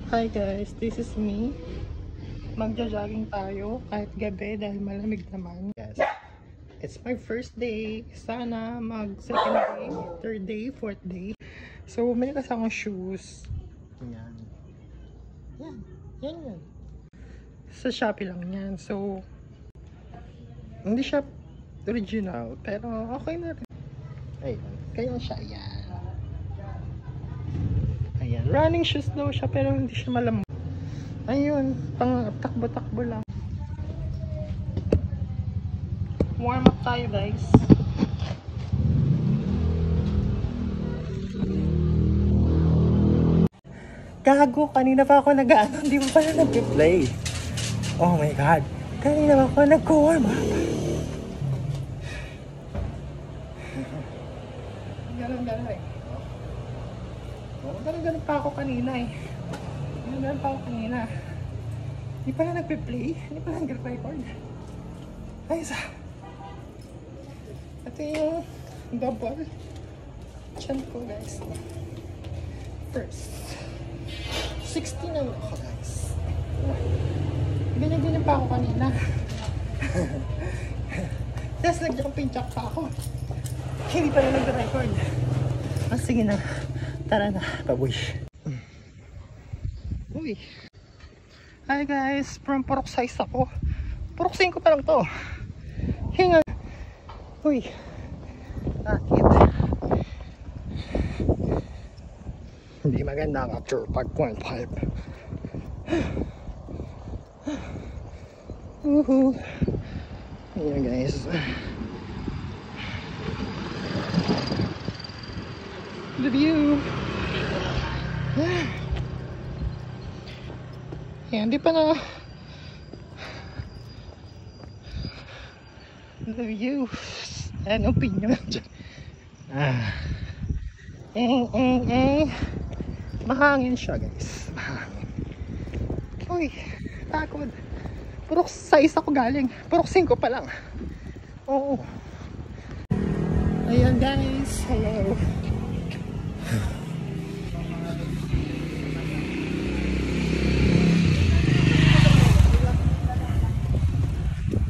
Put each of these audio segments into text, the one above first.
Hi guys, this is me. Magja-jogging tayo kahit gabi dahil malamig naman. Yes. It's my first day. Sana mag second day, third day, fourth day. So, may kasi akong shoes. Yan. Yan. Yan. Sa Shopee lang yan. So, hindi siya original. Pero okay na rin. Ayan. Kaya siya. Ayan. Ayan. Running shoes daw siya pero hindi siya malamig. Ayun. Pang takbo-takbo lang. Warm up tayo guys. Gago, kanina pa ako nag-ano, hindi mo pala nag-play. Oh my god, kanina pa ako nag-warm up. Ganon eh. Ganon pa ako kanina eh. Ganon pa ako kanina. Hindi pala nag-play, hindi pala nag-record. Ay, isa. Ito yung double chan ko guys. First 16 na ako guys. Ganyan pa ako kanina. Tapos nag-jumping jack pa ako. Hindi pa na nag-record. Sige na. Tara na. Baboy. Uy. Hi guys. From Purok 6 ako. Purok 5 pa lang to. Hinga. Uy. Nakit. Hindi maganda ang capture pag 0.5. Woohoo. Ayan guys. The view. Ayan, di pa na. The view. Ayan, opinion dyan. Mahangin siya guys. Mahangin. Uy, takot. Purok 6 ako galing. Purok 5 pa lang. Oo. Ayan guys. Hello.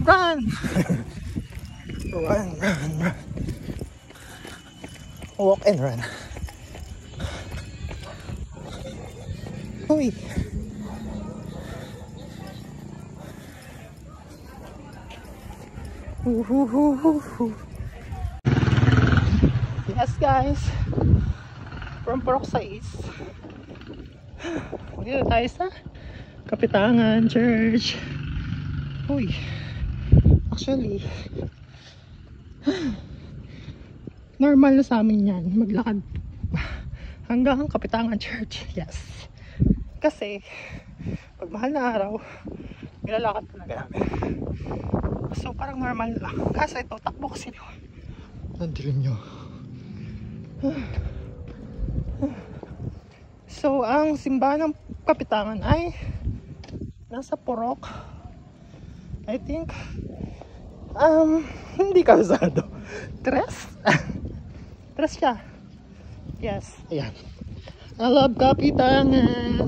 Run! Run. Walk and run. Uy. Yes guys. From Purok 6. Dito tayo sa Kapitangan Church. Uy. Actually normal na sa amin yan. Maglakad hanggang Kapitangan Church. Yes. Kasi pag mahal na araw nilalakad talaga namin. So parang normal lang. Kasi ito takbo kasi yun. Nandilim nyo. So ang simbahan ng Kapitangan ay nasa Purok, I think hindi kabisado. Tres siya. Yes. Ayan. I love Kapitangan.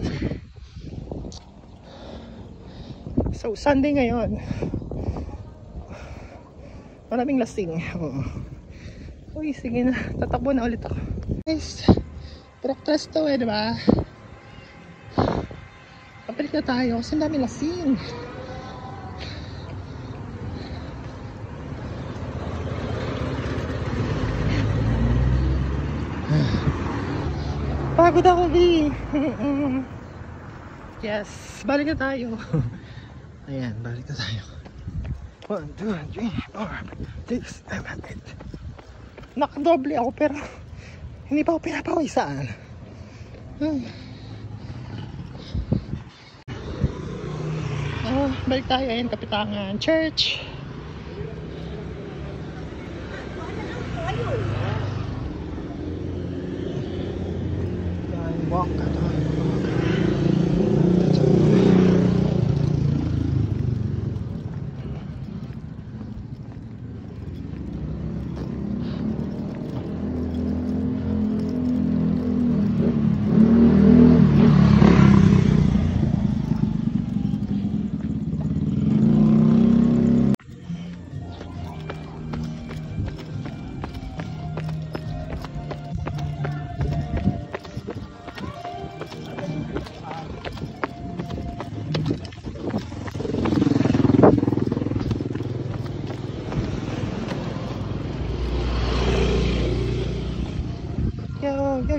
So, Sunday ngayon. Maraming lasing. Uy, sige na. Tatakbo na ulit ako. Guys, Purok 3 to eh, diba? Papalit na tayo kasi dami lasing. Pagod ako, B. Yes, balik na tayo. Ayan, balik na tayo. 1, 2, 3, 4, 6, 7, 8. Nakadoble ako pero hindi pa ako pinapawisaan. Balik tayo. Ayan, Kapitangan Church. Walk.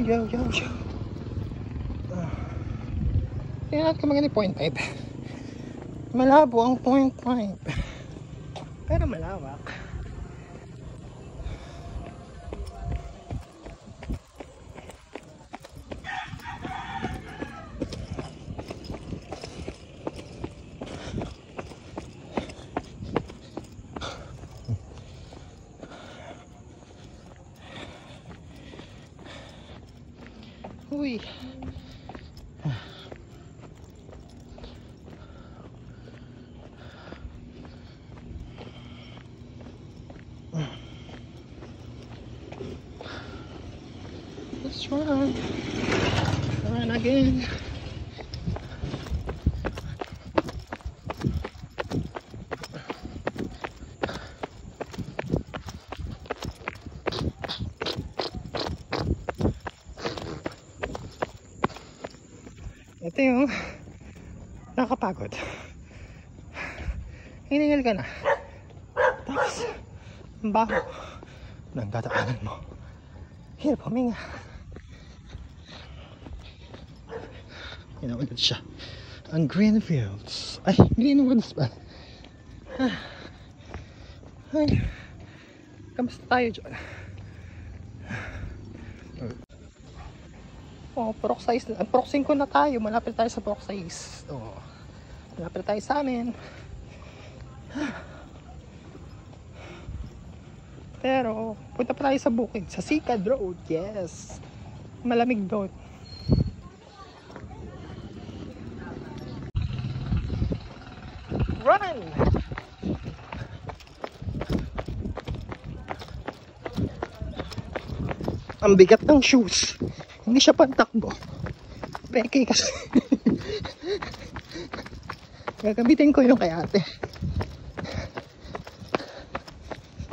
yo. Tingnan natin kung maganda yung 0.5. Malabo ang 0.5. Pero malawak. Uy. Let's run. Run again. Ito yung nakapagod. Hiningal ka na. Tapos, ang baho ng dadaanan mo. Hirap huminga. Yan ulit siya. Ang green fields. Ay, green woods ba? Ay, kamusta tayo dyan? Oh, Purok 6. Purok 5 na tayo. Malapit tayo sa Purok 6. Oh, malapit tayo sa amin. Pero, punta pa tayo sa bukid. Sa Sikad Road. Yes. Malamig doon. Run! Ang bigat ng shoes. Hindi siya pantakbo. Peke kasi. Gagamitin ko yung kay ate.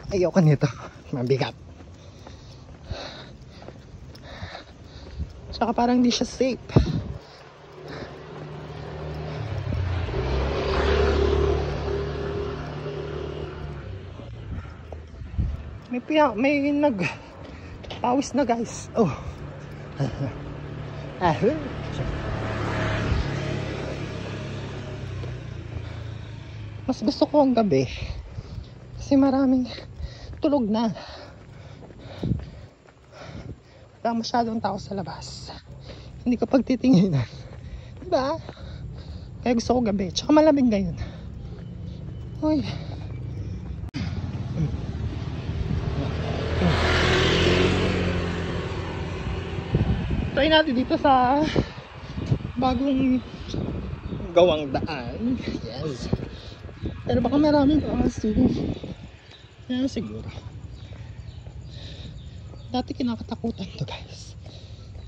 Ayoko nito. Mabigat. Tsaka parang hindi siya safe. May pawis na guys. Oh. Mas gusto ko ang gabi kasi maraming tulog na. Wala masyadong tao sa labas. Hindi ko pagtitinginan. Diba? Kaya gusto ko gabi. Tsaka malamig ngayon. Uy. Try natin dito sa bagong gawang daan. Yes. Pero baka maraming aso. Yan siguro. Dati kinakatakutan to guys.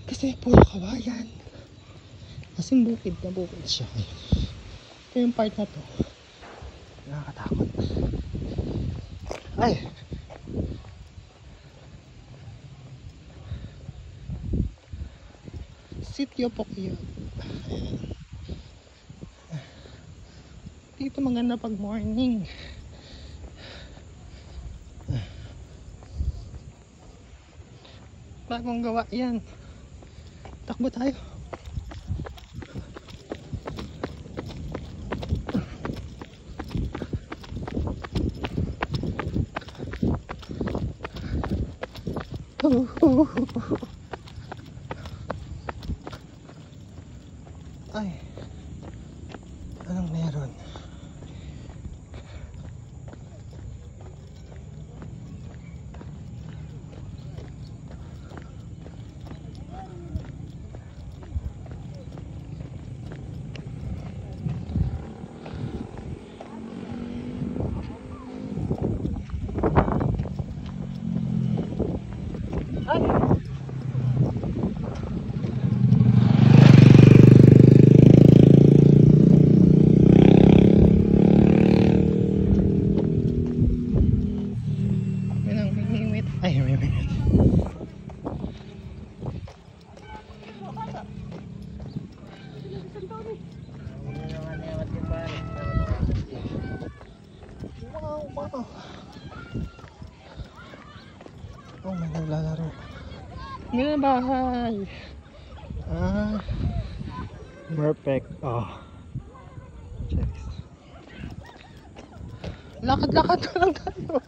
Kasi puro kawayan. Kasing bukid na bukid siya. Ito yung part na to. Nakakatakot. Ay! Sitio Pokyo. Dito maganda pag morning. Bagong gawa yan. Takbo tayo. Ay, anong meron? Ay! Ganun ang bahay. Perfect. Oh. Checks. Lakad-lakad na lang tayo.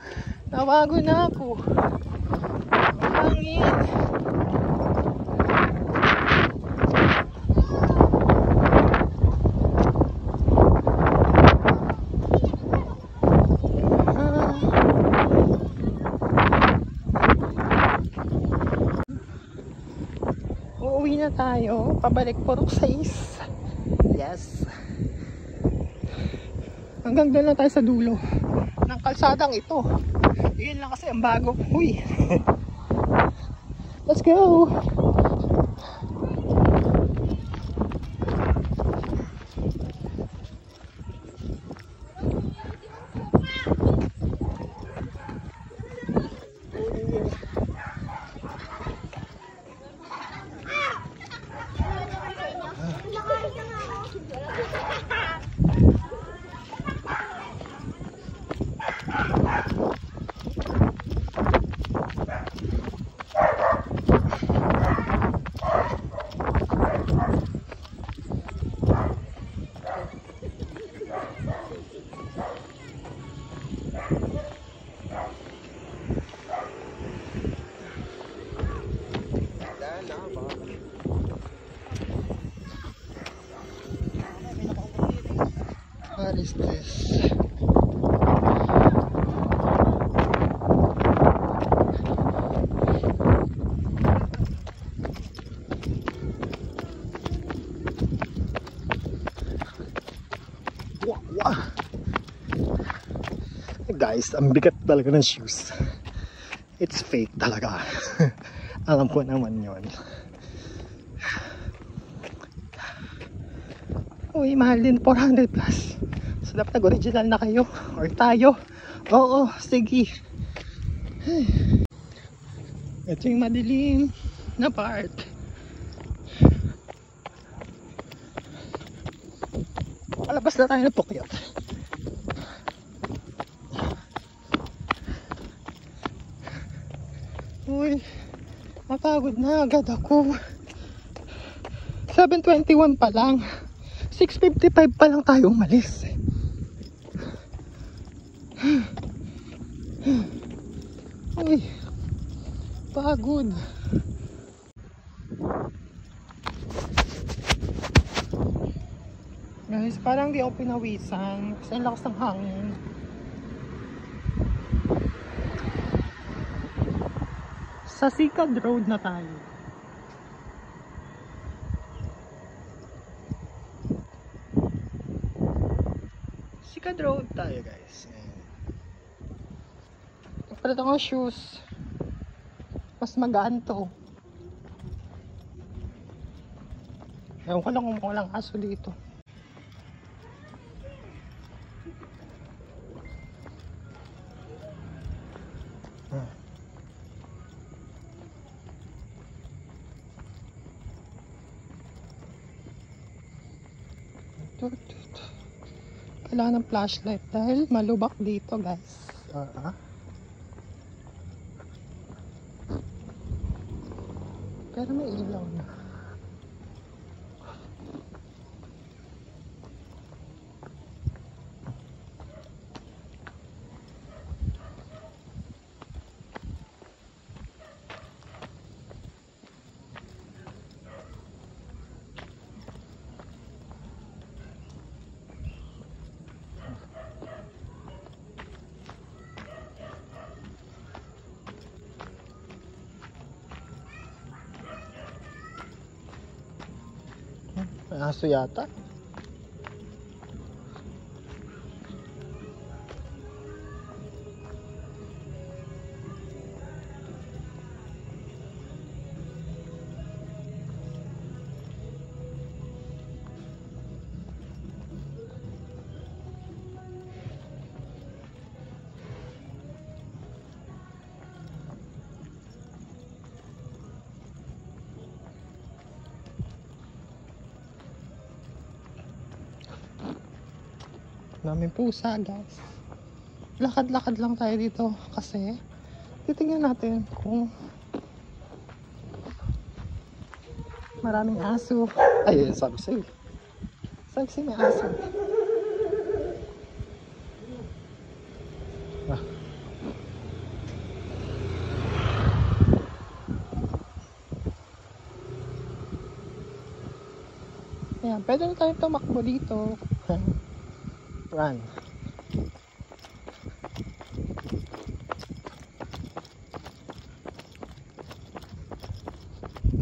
Nawago na ako. Hangin. Uuwi na tayo. Pabalik Purok 6. Yes. Hanggang doon lang tayo sa dulo ng kalsadang ito. Yun lang kasi ang bago. Uy. Let's go. What is this? Wow. Guys, ang bigat talaga ng shoes. It's fake talaga. Alam ko naman yon. Uy, mahal din, 400 plus. So dapat nag-original na kayo or tayo. Oo, sige. Ito yung madilim na part. Palabas na tayo ng Pukyot. Uy, napagod na agad ako. 7:21 pa lang. 6:55 pa lang tayo umalis. Uy, pagod. Guys, parang di ako pinawisan kasi ang lakas ng hangin. Sa Sikad Road na tayo. Sikad Road tayo, guys. Palit ako ng shoes. Mas magaan to. Ewan ko lang kung walang aso dito. Kailangan ng flashlight dahil malubak dito, guys. Pero may ilaw na. May aso yata. Daming pusa, guys. Lakad-lakad lang tayo dito kasi titingnan natin kung Maraming aso. Ay, sabi sa'yo. Sabi sa'yo may aso. Ah. Ayan, pwede na tayong tumakbo dito. Run.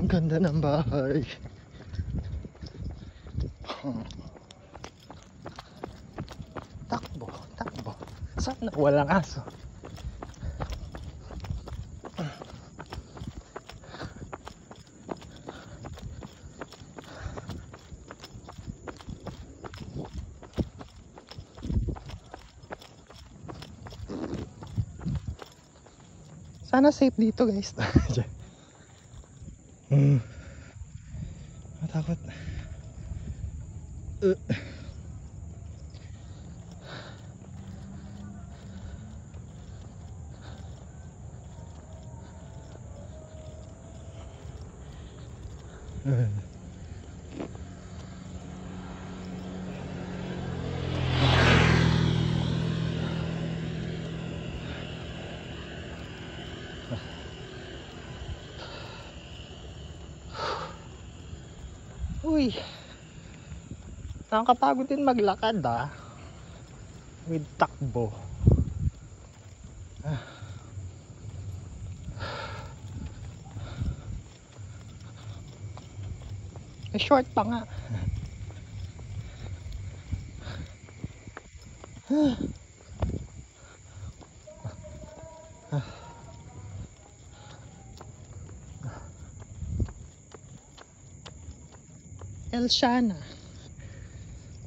Ang ganda ng bahay. Takbo, takbo. Sana walang aso. Sana safe dito, guys. Matakot. Uy, nakakapagod din maglakad with takbo. Short pa nga. Elshana,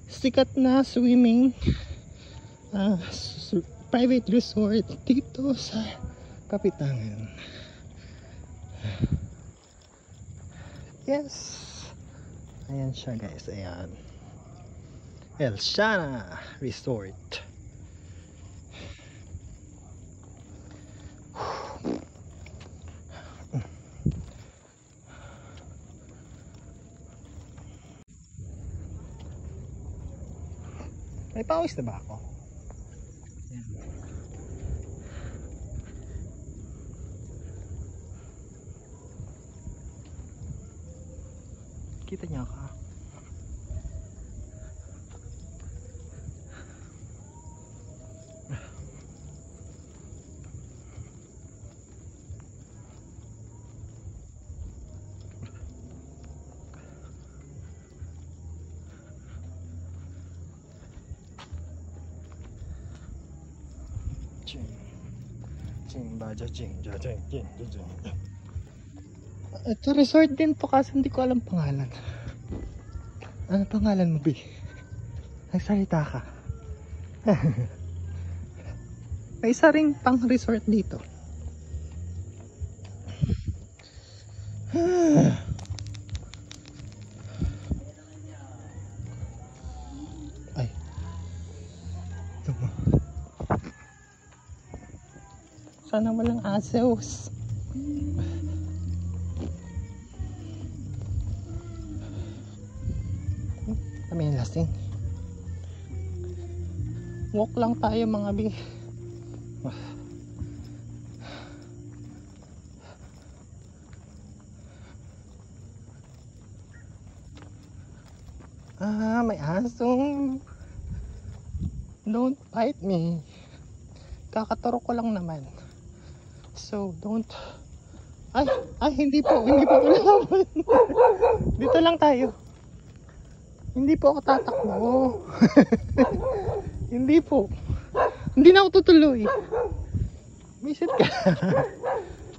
sikat na swimming private resort dito sa Kapitangan. Yes, ayan siya, guys. Ayan, Elshana Resort. May pawis na ba ako? Yan. Kita niya ka? Ito resort din to kasi hindi ko alam pangalan. Ano pangalan mo, B? Nagsalita ka. May isa ring pang resort dito. Ay. Ito mo. Sana walang asos. Kami yung lasing. Walk lang tayo, mga bi. May asong. Don't bite me. Kakaturo ko lang naman. So, don't. Ay, hindi po kailangan. Dito lang tayo. Hindi po ako tatakbo. Hindi po. Hindi na ako tutuloy. Visit ka.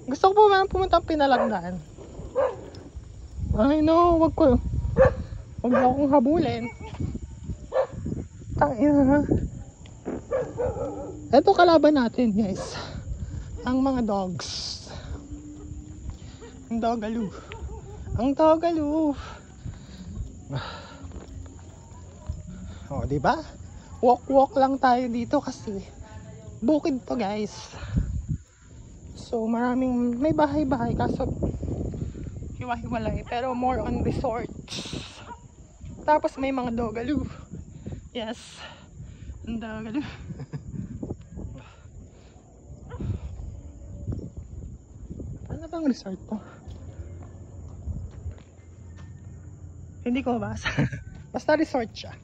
Gusto ko po man pumunta ang Pinalagdaan. Ay no, wag na akong habulin. Tangina. Ito kalaban natin, guys. Ang mga dogs. Ang dogaloo. Ang dogaloo. Oh, di ba? Walk lang tayo dito kasi bukid to, guys. So maraming may bahay-bahay kaso hiwa-hiwalay, pero more on resorts. Tapos may mga dogaloo. Yes, ang dogaloo. Ano bang resort to? Hindi ko mabasa. Basta resort siya.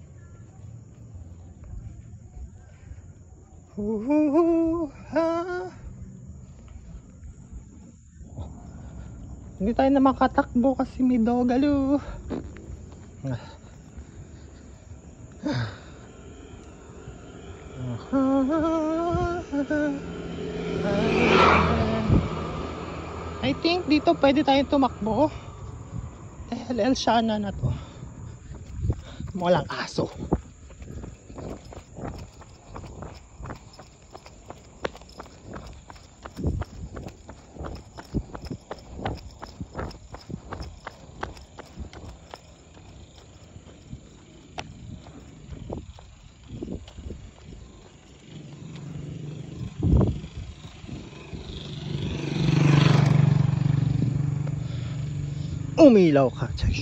Hindi tayo na makatakbo kasi may dogaloo. I think dito pwede tayong tumakbo. El Shana na to. Walang aso. Umilaw ka, check.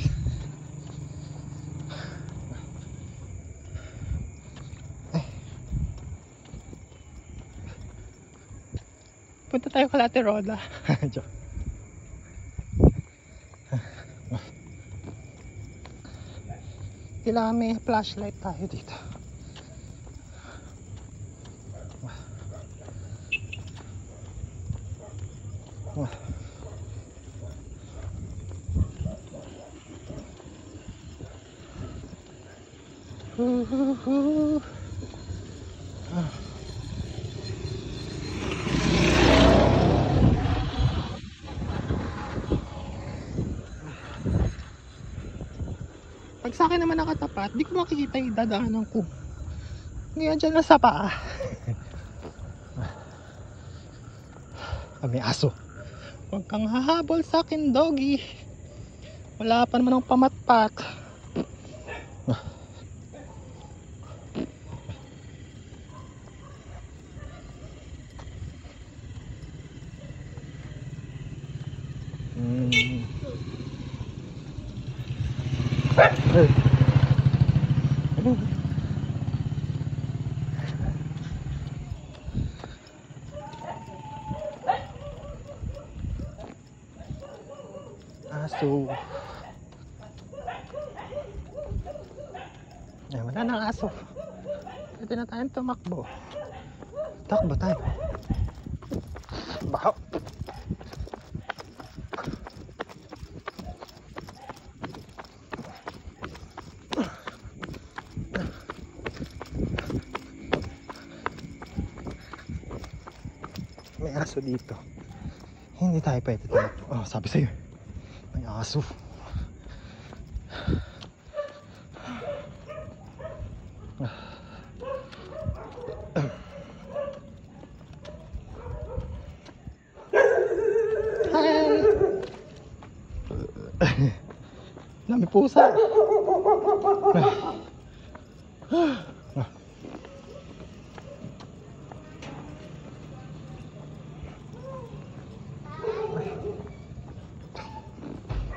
Punta tayo kay Ate Roda. Kailangan may flashlight tayo dito. Pag sa akin naman nakatapat, di ko makikita yung dadaanan ko. Ngayon dyan na sa paa. May aso. Huwag kang hahabol sa akin, doggy. Wala pa naman ang pamatpat. Aso. Ay, wala nang aso. Pwede na tayong tumakbo. Takbo tayo. Baho. May aso dito. Hindi tayo pwede tumakbo. Oh, sabi sa'yo. May aso. Hi! Dami pusa.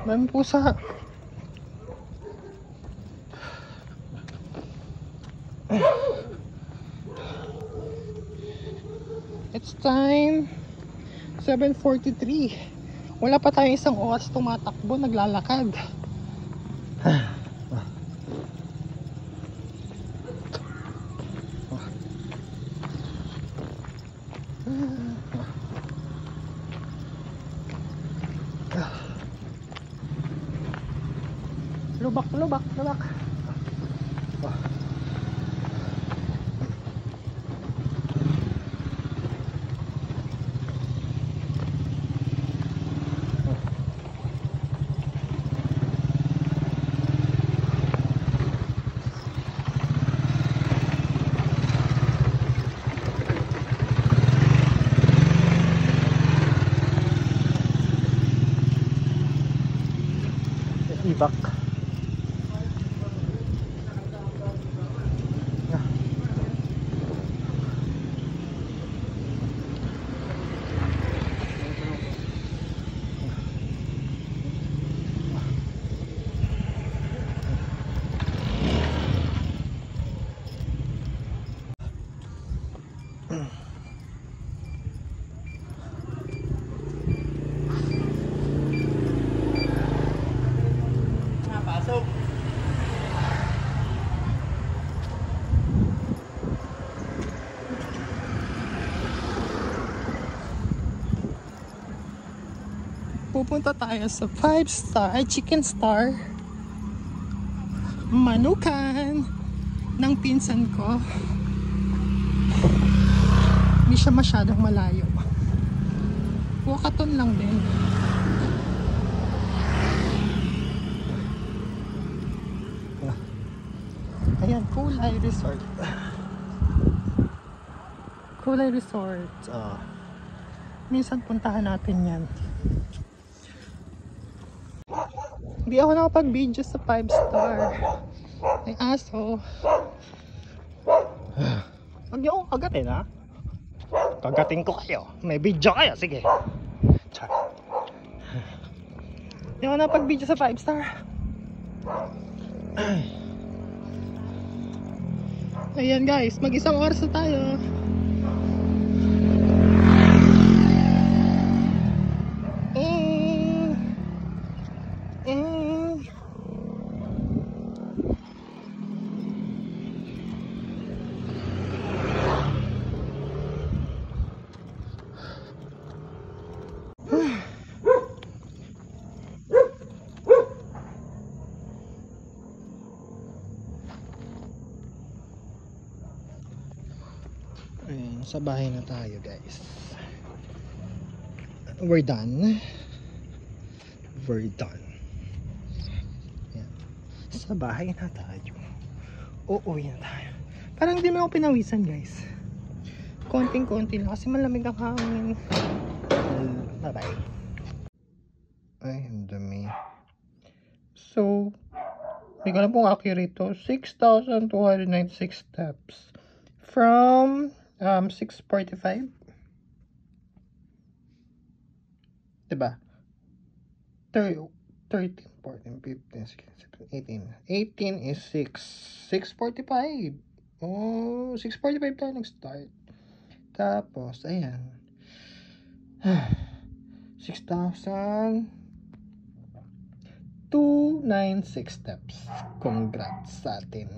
Dami pusa. It's time 7:43. Wala pa tayong isang oras tumatakbo, naglalakad. Lubak, lubak, lubak. Ibak. pupunta tayo sa 5-star chicken star Manukan ng pinsan ko. Hindi siya masyadong malayo. Walkathon lang din. Ayan, Kulay Resort. Kulay Resort. Minsan puntahan natin yan. Hindi ako nakapag-video sa 5-star. May aso. Huwag niyo akong kagatin, ha? Kagatin ko kayo. May video kayo. Sige. Char. Hindi ako nakapag-video sa 5-star. Ayan guys, mag-isang oras na tayo. Ayan, sa bahay na tayo guys. We're done. Ayan. Sa bahay na tayo. Uuwi na tayo. Parang hindi mo ako pinawisan guys. Konting-konti lang kasi malamig ang hangin. Bye bye. Ay, ang dami. So, hindi ko alam kung accurate to. 6,296 steps. From 6:45. Diba? 13, 14, 15, 16, 18 is 6:45. Oh, 6:45 tayo nag-start. Tapos, ayan. 6,296 steps. Congrats sa atin.